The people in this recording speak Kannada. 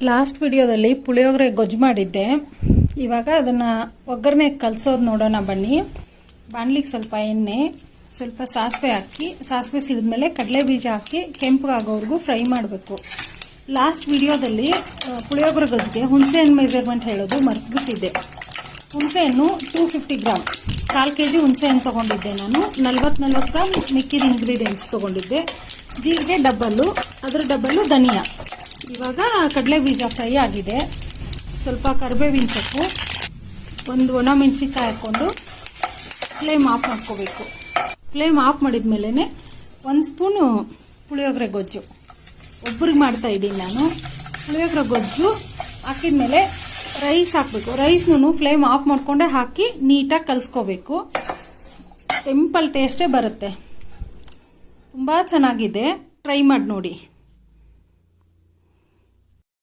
ಲಾಸ್ಟ್ ವಿಡಿಯೋದಲ್ಲಿ ಪುಳಿಯೋಗರೆ ಗೊಜ್ಜು ಮಾಡಿದ್ದೆ. ಇವಾಗ ಅದನ್ನು ಒಗ್ಗರಣೆ ಕಲಸೋದು ನೋಡೋಣ ಬನ್ನಿ. ಬಾಣಲಿಗೆ ಸ್ವಲ್ಪ ಎಣ್ಣೆ, ಸ್ವಲ್ಪ ಸಾಸಿವೆ ಹಾಕಿ, ಸಾಸಿವೆ ಸಿಡಿದ್ಮೇಲೆ ಕಡಲೆ ಬೀಜ ಹಾಕಿ ಕೆಂಪಗಾಗೋವರೆಗೂ ಫ್ರೈ ಮಾಡಬೇಕು. ಲಾಸ್ಟ್ ವಿಡಿಯೋದಲ್ಲಿ ಪುಳಿಯೋಗರೆ ಗೊಜ್ಜಿಗೆ ಹುಣಸೆಹಣ್ಣು ಮೆಜರ್ಮೆಂಟ್ ಹೇಳೋದು ಮರೆತುಬಿಟ್ಟಿದ್ದೆ. ಹುಣಸೆಹಣ್ಣು 250 ಗ್ರಾಮ್, 1/4 kg ಹುಣಸೆಹಣ್ಣು ತೊಗೊಂಡಿದ್ದೆ ನಾನು. 40 ಗ್ರಾಮ್ ಮಿಕ್ಕಿದ ಇಂಗ್ರೀಡಿಯೆಂಟ್ಸ್ ತೊಗೊಂಡಿದ್ದೆ. ಜೀರಿಗೆ ಡಬ್ಬಲ್ಲು, ಅದರ ಡಬ್ಬಲ್ಲು ಧನಿಯಾ. ಇವಾಗ ಕಡಲೆ ಬೀಜ ಫ್ರೈ ಆಗಿದೆ. ಸ್ವಲ್ಪ ಕರಿಬೇವಿನ ಸೊಪ್ಪು, ಒಂದು ಒಣಮೆಣಸಿನ್ಕಾಯಿ ಹಾಕ್ಕೊಂಡು ಫ್ಲೇಮ್ ಆಫ್ ಮಾಡ್ಕೋಬೇಕು. ಫ್ಲೇಮ್ ಆಫ್ ಮಾಡಿದ ಮೇಲೆ 1 ಸ್ಪೂನು ಪುಳಿಯೋಗರೆ ಗೊಜ್ಜು, ಒಬ್ಬರಿಗೆ ಮಾಡ್ತಾ ಇದ್ದೀನಿ ನಾನು. ಪುಳಿಯೋಗರೆ ಗೊಜ್ಜು ಹಾಕಿದ್ಮೇಲೆ ರೈಸ್ ಹಾಕಬೇಕು. ರೈಸ್ನೂ ಫ್ಲೇಮ್ ಆಫ್ ಮಾಡಿಕೊಂಡೇ ಹಾಕಿ ನೀಟಾಗಿ ಕಲಿಸ್ಕೋಬೇಕು. ಟೆಂಪಲ್ ಟೇಸ್ಟೇ ಬರುತ್ತೆ. ತುಂಬ ಚೆನ್ನಾಗಿದೆ, ಟ್ರೈ ಮಾಡಿ ನೋಡಿ.